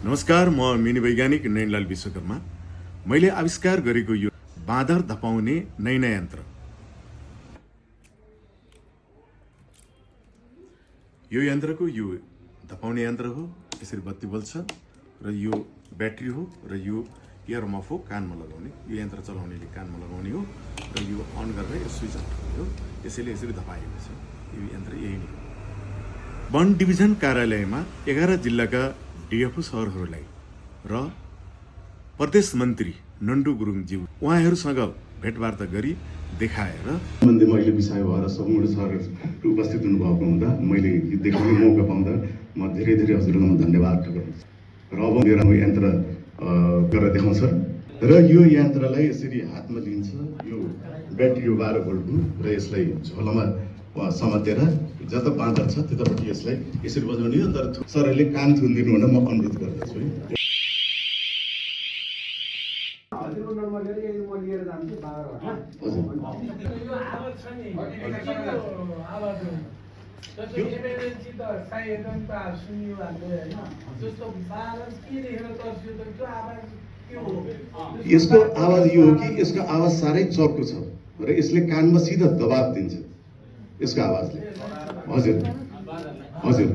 नमस्कार, म मिनी वैज्ञानिक नयनलाल विश्वकर्मा। मैले आविष्कार गरेको यो बाँदर धपाउने नैना यन्त्र, यो यन्त्रको यो धपाउने यन्त्र हो। यसरी बत्ती बल्छ र यो ब्याट्री हो र यो इयरमफ हो, कानमा लगाउने। यो यन्त्र चलाउनेले कानमा लगाउने हो र यो अन गरेर यो स्विच अन गर्ने हो। यसैले यसरी धपाएको छ। यो यन्त्र यही नै हो। वन डिभिजन कार्यालयमा 11 जिल्लाका डिएफओ सरहरूलाई र प्रदेश मन्त्री नन्डु गुरुङज्यू उहाँहरूसँग भेटवार्ता गरी देखाएर मैले विषय भएर सम्पूर्ण सरहरू उपस्थित हुनुभएको हुँदा मैले देखाउने मौका पाउँदा म धेरै धेरै हजुरलाई म धन्यवाद गर्छु। र अब मेरो यन्त्र गरेर देखाउँछ र यो यन्त्रलाई यसरी हातमा लिन्छ। यो ब्याट्री 12 भोल्टको र यसलाई झोलामा समातेर जता बाँदर छ त्यतापट्टि यसलाई यसरी बजाउने हो। तर सरहरूले कान थुनिदिनु भनेर म अनुरोध गर्दछु है। यसको आवाज यो हो कि यसको आवाज साह्रै चर्को छ र यसले कानमा सिधा दबाब दिन्छ यसको आवाजले। हजुर हजुर,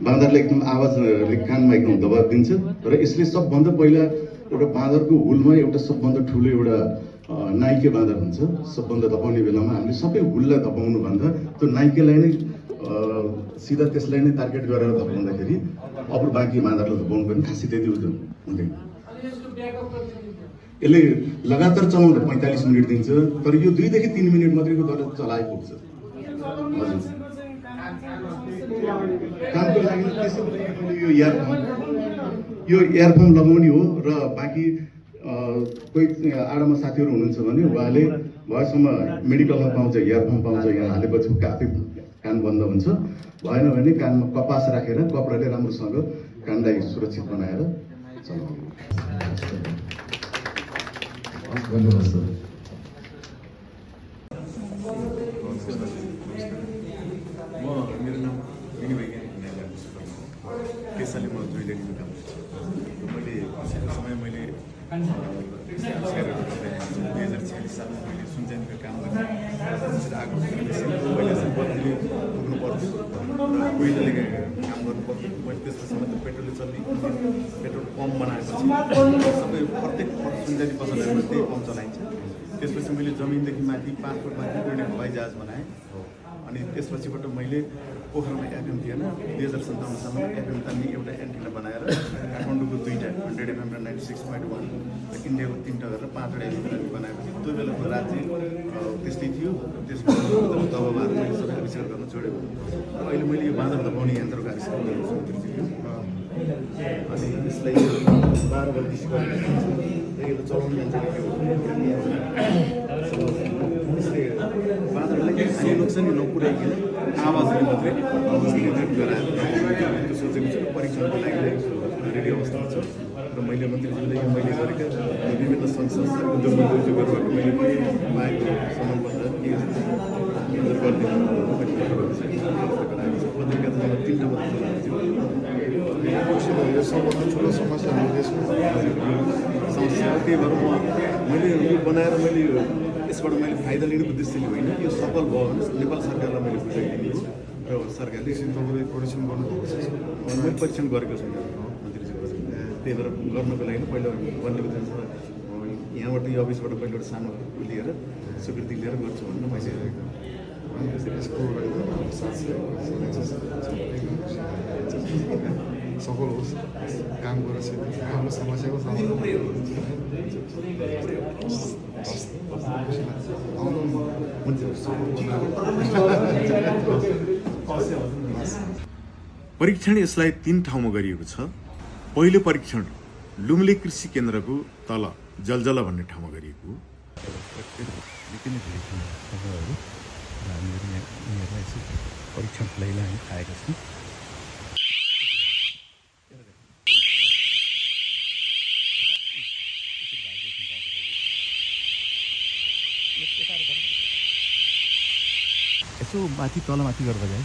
बाँदरले एकदम आवाजले कानमा एकदम दबाब दिन्छ र यसले सबभन्दा पहिला एउटा बाँदरको हुलमा एउटा सबभन्दा ठुलो एउटा नाइके बाँदर हुन्छ। सबभन्दा धपाउने बेलामा हामीले सबै हुललाई धपाउनु भन्दा त्यो नाइकेलाई नै सिधा त्यसलाई नै टार्गेट गरेर धपाउँदाखेरि अब बाँकी बाँदरलाई धपाउनु पनि खासै त्यति हुँदैन। यसले लगातार चलाउँदा 45 मिनट दिन्छ, तर यो 2 देखि 3 मिनट मात्रैको दर चलाइ पुग्छ। हजुर, कामको लागि यो इयरफोन लगाउने हो र बाँकी कोही आडामा साथीहरू हुनुहुन्छ भने उहाँले भएसम्म मेडिकलमा पाउँछ, इयरफोन पाउँछ। यहाँ हालेपछि आफै कान बन्द हुन्छ। भएन भने कानमा कपास राखेर कपडाले राम्रोसँग कानलाई सुरक्षित बनाएर चलाउनु। मेरो नाम मिनी वैज्ञानिक नयनलाल विश्वकर्मा हो। त्यसैले म ज्वेलरीको काम गर्छु। मैले पछिल्लो समय मैले 2046 सालमा मैले सुनचानीको काम गरेँ। आगो पहिला चाहिँ बत्तीले पुग्नु पर्थ्यो र कोइलाले काम गर्नु पर्थ्यो। मैले त्यसपछि मात्र पेट्रोलले चल्ने पेट्रोल पम्प बनाएपछि सबै प्रत्येक सुनचानी पसलहरूमा त्यही पम्प चलाइन्छ। त्यसपछि मैले जमिनदेखि माथि 5 फुट माथि उड्ने हवाई जहाज बनाएँ। अनि त्यसपछिबाट मैले पोखरामा एफएम थिएन, 2057 सालमा एफएम तान्ने एउटा एन्टिना बनाएर काठमाडौँको 2टा 100 FM र 96.1 र इन्डियाको 3टा गरेर 5वटा एफएम बनाएपछि त्यो बेलाको राज्य त्यस्तै थियो। त्यसपछि दबाबहरू मैले सबै आविष्कार गर्न छोडेँ। अहिले मैले यो बाँदर धपाउने यन्त्रको आविष्कार गरेको छु। अनि यसलाई 12 बत्ती गरेर चलाउने यन्त्र यसले बाँदरलाई हानि नोक्सानी नपुर्याइकन आवाजले मात्रै नियन्त्रित गराएर त्यो सोचेको छु। परीक्षणको लागि रेडी अवस्थामा छ र मैले मन्त्रीज्यूले यो मैले गरेका विभिन्न संस्था उद्योग मन्त्रीज्यूबाट मैले पाएको सम्मानपत्र केन्द्र गरिदिनु पत्रिका त 3टा मात्र यो सबभन्दा ठुलो समस्या हो देशको समस्या। त्यही भएर मैले यो बनाएर मैले यसबाट मैले फाइदा लिने उद्देश्यले होइन, यो सफल भयो भने नेपाल सरकारलाई मैले बुझाइदिने हो र सरकारले तपाईँले परीक्षण गर्नुभएको छ। मैले परीक्षण गरेको छु मन्त्रीज्यूको। त्यही भएर गर्नको लागि पहिला वनले यहाँबाट यो अफिसबाट पहिला एउटा सानो लिएर स्वीकृति लिएर गर्छु भनेर मैले यसको सफल होस्, काम गरेर हाम्रो समस्याको समाधान परीक्षण यसलाई 3 ठाउँमा गरिएको छ। पहिलो परीक्षण लुम्ले कृषि केन्द्रको तल जलजला भन्ने ठाउँमा गरिएको हो। परीक्षणको लागि हामी आएका छौँ। यसो माथि तल माथि गरेर जाए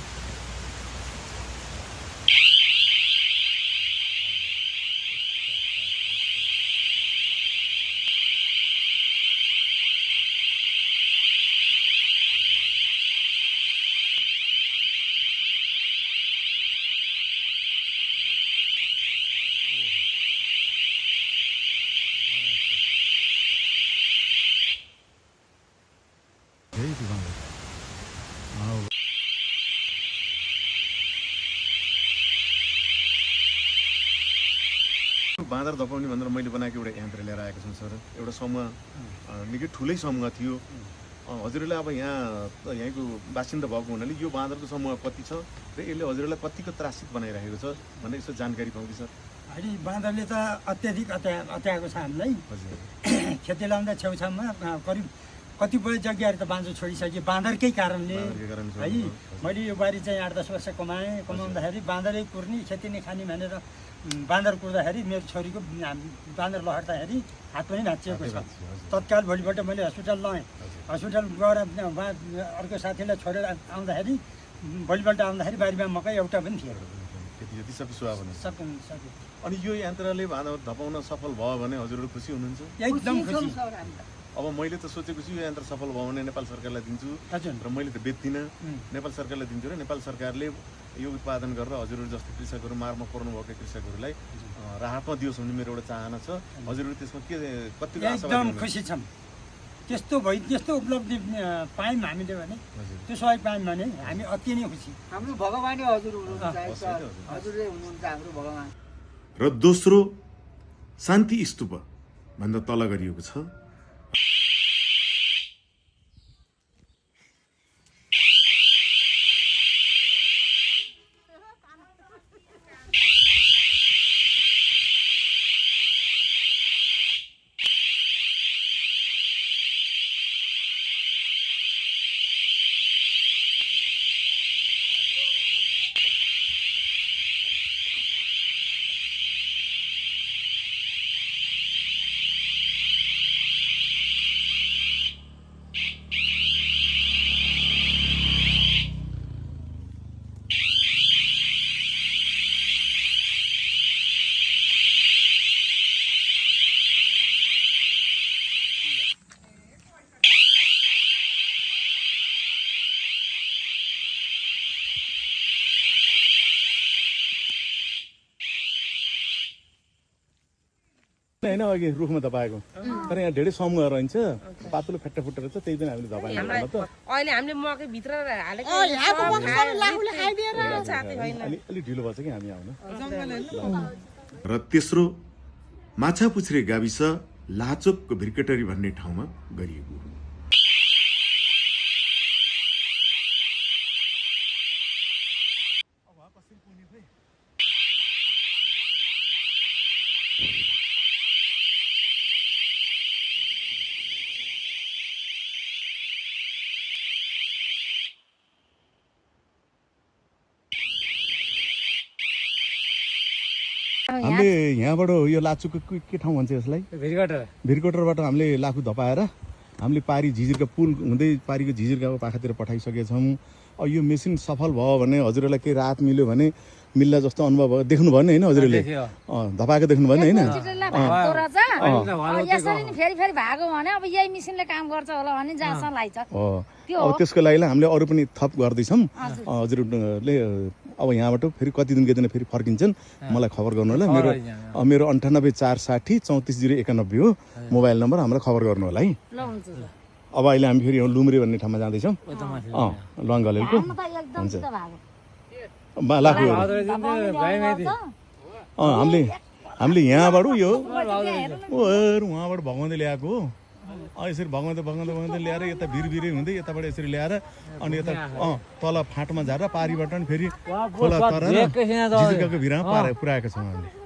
थियो बाँदर बाँदर धपाउने भनेर मैले बनाएको एउटा यन्त्र लिएर आएको छु सर एउटा समूह निकै ठुलै समूह थियो हजुरहरूले अब यहाँको बासिन्दा भएको हुनाले यो बाँदरको समूह कति छ र यसले हजुरहरूलाई कतिको त्रासित बनाइरहेको छ भन्ने यसो जानकारी पाउँछ सर अहिले बाँदरले त अत्याधिक अत्याएको छ हामीलाई हजुर खेती लाउँदा छेउछाउमा करिब कतिपय जग्गाहरू त बाँझो छोडिसके बाँदरकै कारणले है मैले यो बारी चाहिँ 8-10 वर्ष कमाउँदाखेरि बाँदरै कुर्ने खेती नै खाने भनेर बाँदर कुर्दाखेरि मेरो छोरीको बाँदर लहर्दाखेरि हात पनि भाँचिएको छ तत्काल भोलिपल्ट मैले हस्पिटल लगेँ हस्पिटल गएर अर्को साथीलाई छोडेर आउँदाखेरि भोलिपल्ट आउँदाखेरि बारीमा मकै एउटा पनि थिएन यति सबै सुहा भने सक्यो अनि यो यन्त्रले बाँदर धपाउन सफल भयो भने हजुरहरू खुसी हुनुहुन्छ एकदम खुसी अब मैले त सोचेको छु यो यन्त्र सफल भयो भने नेपाल सरकारलाई दिन्छु हजुर र मैले त बेच्दिनँ नेपाल सरकारलाई दिन्छु र नेपाल सरकारले यो उत्पादन गरेर हजुरहरू जस्तो कृषकहरू मारमा पर्नुभएका कृषकहरूलाई राहतमा दियोस् भन्ने मेरो एउटा चाहना छ हजुरहरू त्यसमा के कतिको एकदम खुसी छौँ त्यस्तो उपलब्धि पायौँ हामीले भने त्यो सहयोग पायौँ भने हामी अति नै खुसी हाम्रो भगवानै हजुर हुनुहुन्छ हजुरले हुनुहुन्छ हाम्रो भगवान र दोस्रो शान्ति स्तूप भन्दा तल गरिएको छ होइन अघि रुखमा धपाएको तर यहाँ धेरै समूह रहन्छ पातलो फेट्टा फुट्टा रहेछ त्यही पनि हामीले धपाएको अहिले हामीले मकै भित्र हालेको अलिक ढिलो भएछ कि हामी आउन र तेस्रो माछापुच्छ्रे गाविस लाचोकको भिरकटरी भन्ने ठाउँमा गरिएको हो हामीले यहाँबाट यो लाचुको के ठाउँ भन्छ यसलाई भिरकटरबाट हामीले लाखु धपाएर हामीले पारी झिझिरका पुल हुँदै पारीको झिझिरका पाखातिर पठाइसकेका छौँ अब यो मेसिन सफल भयो भने हजुरहरूलाई केही राहत मिल्यो भने मिल्ला जस्तो अनुभव भयो देख्नु भयो नि होइन हजुरहरूले धपाएको देख्नु भयो नि होइन यसरी नि फेरि फेरि भागो भने अब यही मेसिनले काम गर्छ होला भने जहाँसम्म लाग्छ अब त्यसको लागि हामीले अरू पनि थप गर्दैछौँ हजुरले अब यहाँबाट फेरि कति दिन फेरि फर्किन्छन् मलाई खबर गर्नु होला मेरो 9846043091 हो मोबाइल नम्बर हामीलाई खबर गर्नु होला है अब अहिले हामी फेरि लुम्रे भन्ने ठाउँमा जाँदैछौँ लङ्गलेलको हुन्छ हामीले यहाँबाट यो उहाँबाट भगाउँदै ल्याएको हो यसरी भगाउँदै ल्याएर यता भिरभिरै हुँदै यताबाट यसरी ल्याएर अनि यता तल फाँटमा झारेर पारीबाट पनि फेरि खोला तरेर झिझिर्काको भिरमा पुऱ्याएका छौँ हामीले